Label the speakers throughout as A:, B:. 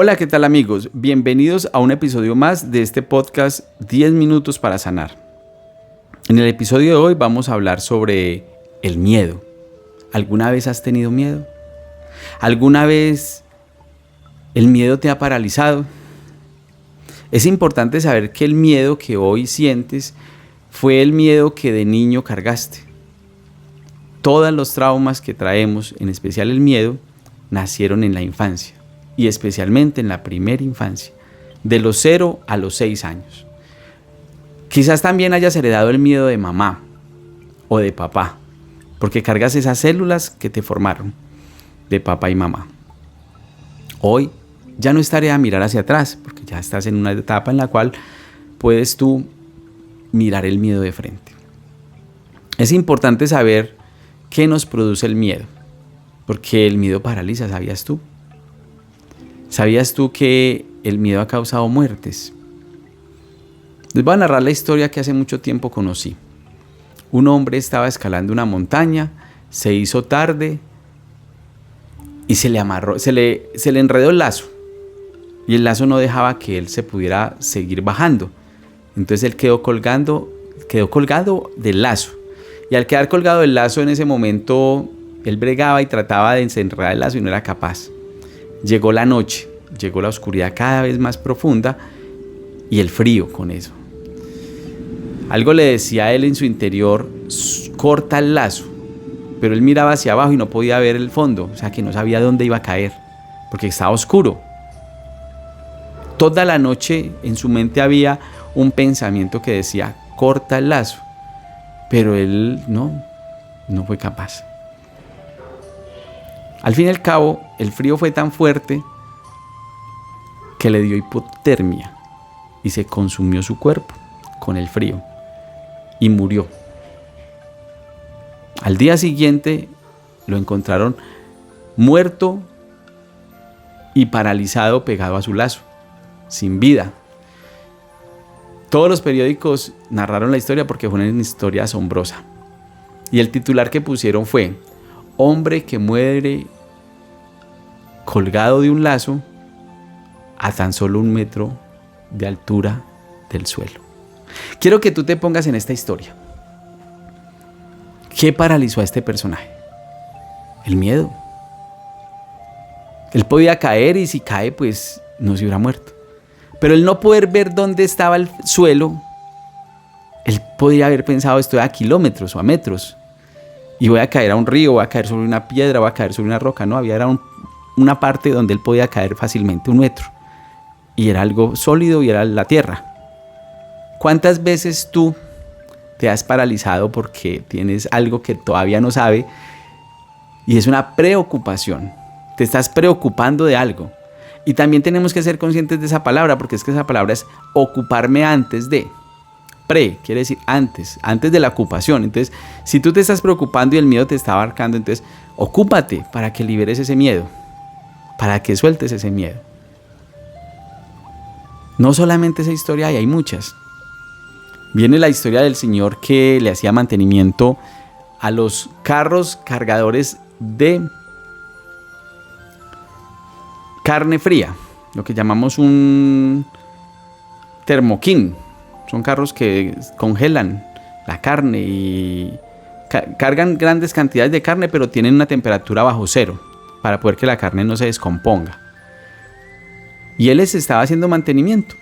A: Hola, ¿qué tal amigos? Bienvenidos a un episodio más de este podcast 10 minutos para sanar. En el episodio de hoy vamos a hablar sobre el miedo. ¿Alguna vez has tenido miedo? ¿Alguna vez el miedo te ha paralizado? Es importante saber que el miedo que hoy sientes fue el miedo que de niño cargaste. Todos los traumas que traemos, en especial el miedo, nacieron en la infancia. Y especialmente en la primera infancia, de los 0 a los 6 años. Quizás también hayas heredado el miedo de mamá o de papá, porque cargas esas células que te formaron, de papá y mamá. Hoy ya no es tarea mirar hacia atrás, porque ya estás en una etapa en la cual puedes tú mirar el miedo de frente. Es importante saber qué nos produce el miedo, porque el miedo paraliza, ¿sabías tú? ¿Sabías tú que el miedo ha causado muertes? Les voy a narrar la historia que hace mucho tiempo conocí. Un hombre estaba escalando una montaña, se hizo tarde y se le enredó el lazo. Y el lazo no dejaba que él se pudiera seguir bajando. Entonces él quedó colgado del lazo. Y al quedar colgado del lazo en ese momento, él bregaba y trataba de desenredar el lazo y no era capaz. Llegó la noche, llegó la oscuridad cada vez más profunda y el frío con eso. Algo le decía a él en su interior, corta el lazo, pero él miraba hacia abajo y no podía ver el fondo, o sea que no sabía dónde iba a caer, porque estaba oscuro. Toda la noche en su mente había un pensamiento que decía, corta el lazo, pero él no fue capaz. Al fin y al cabo, el frío fue tan fuerte que le dio hipotermia y se consumió su cuerpo con el frío y murió. Al día siguiente lo encontraron muerto y paralizado pegado a su lazo, sin vida. Todos los periódicos narraron la historia porque fue una historia asombrosa. Y el titular que pusieron fue: hombre que muere colgado de un lazo a tan solo 1 metro de altura del suelo. Quiero que tú te pongas en esta historia. ¿Qué paralizó a este personaje? El miedo. Él podía caer y si cae, pues no se hubiera muerto. Pero el no poder ver dónde estaba el suelo, él podría haber pensado, estoy a kilómetros o a metros. Y voy a caer a un río, voy a caer sobre una piedra, voy a caer sobre una roca. No, había una parte donde él podía caer fácilmente, 1 metro. Y era algo sólido y era la tierra. ¿Cuántas veces tú te has paralizado porque tienes algo que todavía no sabe? Y es una preocupación. Te estás preocupando de algo. Y también tenemos que ser conscientes de esa palabra, porque es que esa palabra es ocuparme antes de. Quiere decir antes de la ocupación. Entonces, si tú te estás preocupando y el miedo te está abarcando, entonces ocúpate para que liberes ese miedo, para que sueltes ese miedo. No solamente esa historia hay muchas. Viene la historia del señor que le hacía mantenimiento a los carros cargadores de carne fría, lo que llamamos un termoquín. Son carros que congelan la carne y cargan grandes cantidades de carne, pero tienen una temperatura bajo cero para poder que la carne no se descomponga. Y él les estaba haciendo mantenimiento.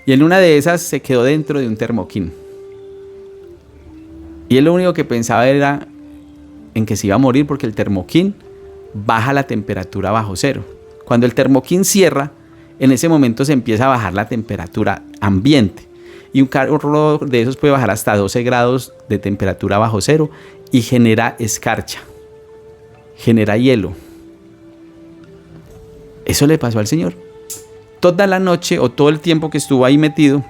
A: Y en una de esas se quedó dentro de un termoquín. Y él lo único que pensaba era en que se iba a morir porque el termoquín baja la temperatura bajo cero. Cuando el termoquín cierra, en ese momento se empieza a bajar la temperatura ambiente. Y un carro de esos puede bajar hasta 12 grados de temperatura bajo cero y genera escarcha, genera hielo. Eso le pasó al Señor. Toda la noche o todo el tiempo que estuvo ahí metido,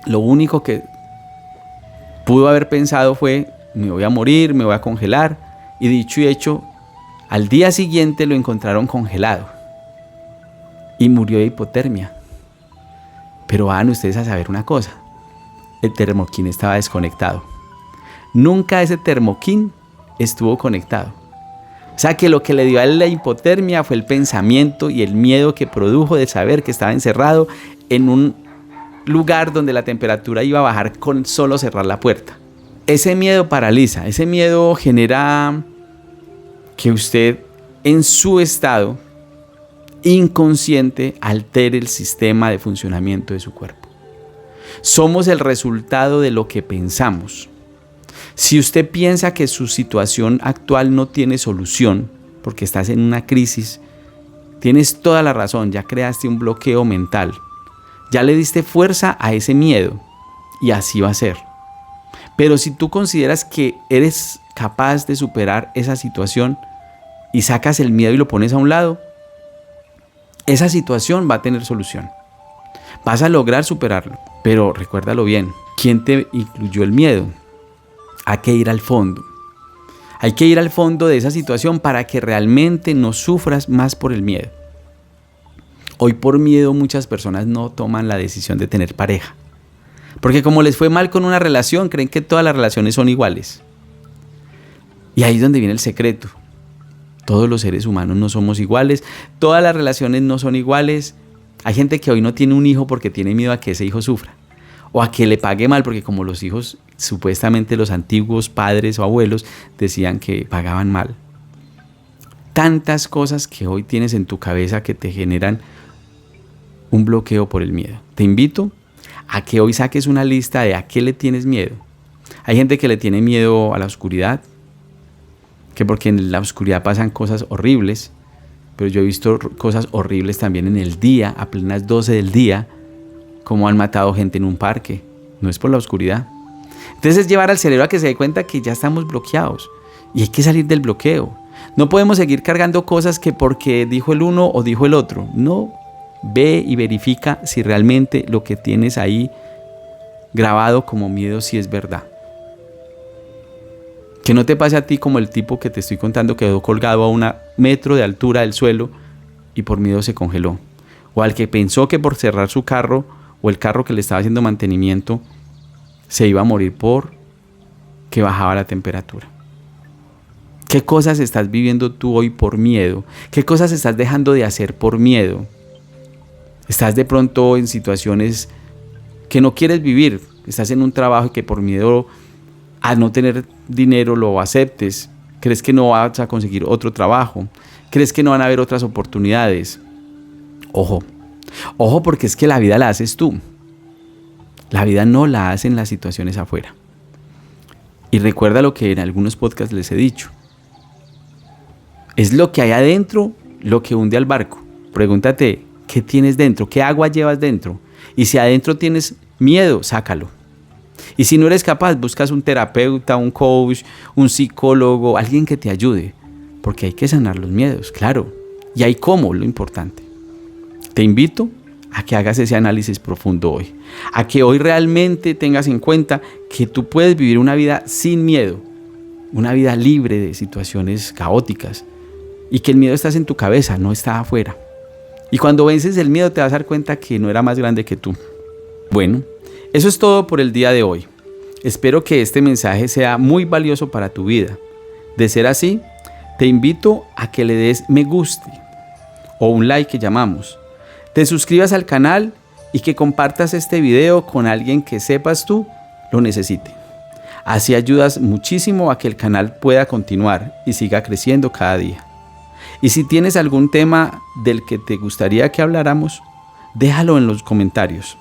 A: lo único que pudo haber pensado fue: me voy a morir, me voy a congelar. Y dicho y hecho, al día siguiente lo encontraron congelado y murió de hipotermia. Pero van ustedes a saber una cosa: el termoquín estaba desconectado. Nunca ese termoquín estuvo conectado. O sea que lo que le dio a él la hipotermia fue el pensamiento y el miedo que produjo de saber que estaba encerrado en un lugar donde la temperatura iba a bajar con solo cerrar la puerta. Ese miedo paraliza, ese miedo genera que usted en su estado inconsciente altere el sistema de funcionamiento de su cuerpo. Somos el resultado de lo que pensamos. Si usted piensa que su situación actual no tiene solución, porque estás en una crisis, tienes toda la razón, ya creaste un bloqueo mental. Ya le diste fuerza a ese miedo y así va a ser. Pero si tú consideras que eres capaz de superar esa situación y sacas el miedo y lo pones a un lado, esa situación va a tener solución. Vas a lograr superarlo. Pero recuérdalo bien, ¿quién te incluyó el miedo? Hay que ir al fondo. Hay que ir al fondo de esa situación para que realmente no sufras más por el miedo. Hoy por miedo muchas personas no toman la decisión de tener pareja. Porque como les fue mal con una relación, creen que todas las relaciones son iguales. Y ahí es donde viene el secreto. Todos los seres humanos no somos iguales, todas las relaciones no son iguales. Hay gente que hoy no tiene un hijo porque tiene miedo a que ese hijo sufra. O a que le pague mal, porque como los hijos, supuestamente los antiguos padres o abuelos decían que pagaban mal. Tantas cosas que hoy tienes en tu cabeza que te generan un bloqueo por el miedo. Te invito a que hoy saques una lista de a qué le tienes miedo. Hay gente que le tiene miedo a la oscuridad, que porque en la oscuridad pasan cosas horribles, pero yo he visto cosas horribles también en el día, a plenas 12 del día, como han matado gente en un parque. No es por la oscuridad. Entonces es llevar al cerebro a que se dé cuenta que ya estamos bloqueados y hay que salir del bloqueo. No podemos seguir cargando cosas que porque dijo el uno o dijo el otro. No, ve y verifica si realmente lo que tienes ahí grabado como miedo sí es verdad. Que no te pase a ti como el tipo que te estoy contando que quedó colgado a 1 metro de altura del suelo y por miedo se congeló. O al que pensó que por cerrar su carro o el carro que le estaba haciendo mantenimiento se iba a morir por que bajaba la temperatura. ¿Qué cosas estás viviendo tú hoy por miedo? ¿Qué cosas estás dejando de hacer por miedo? Estás de pronto en situaciones que no quieres vivir. Estás en un trabajo que por miedo a no tener dinero lo aceptes. ¿Crees que no vas a conseguir otro trabajo? ¿Crees que no van a haber otras oportunidades? Ojo, porque es que la vida la haces tú. La vida no la hacen las situaciones afuera. Y recuerda lo que en algunos podcasts les he dicho. Es lo que hay adentro lo que hunde al barco. Pregúntate, ¿qué tienes dentro? ¿Qué agua llevas dentro? Y si adentro tienes miedo, sácalo. Y si no eres capaz, buscas un terapeuta, un coach, un psicólogo, alguien que te ayude. Porque hay que sanar los miedos, claro. Y hay cómo, lo importante. Te invito a que hagas ese análisis profundo hoy. A que hoy realmente tengas en cuenta que tú puedes vivir una vida sin miedo. Una vida libre de situaciones caóticas. Y que el miedo está en tu cabeza, no está afuera. Y cuando vences el miedo te vas a dar cuenta que no era más grande que tú. Bueno, eso es todo por el día de hoy. Espero que este mensaje sea muy valioso para tu vida. De ser así, te invito a que le des me guste o un like que llamamos. Te suscribas al canal y que compartas este video con alguien que sepas tú lo necesite. Así ayudas muchísimo a que el canal pueda continuar y siga creciendo cada día. Y si tienes algún tema del que te gustaría que habláramos, déjalo en los comentarios.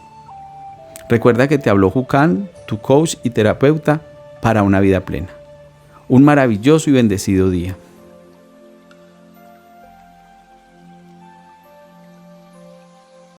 A: Recuerda que te habló Jucán, tu coach y terapeuta para una vida plena. Un maravilloso y bendecido día.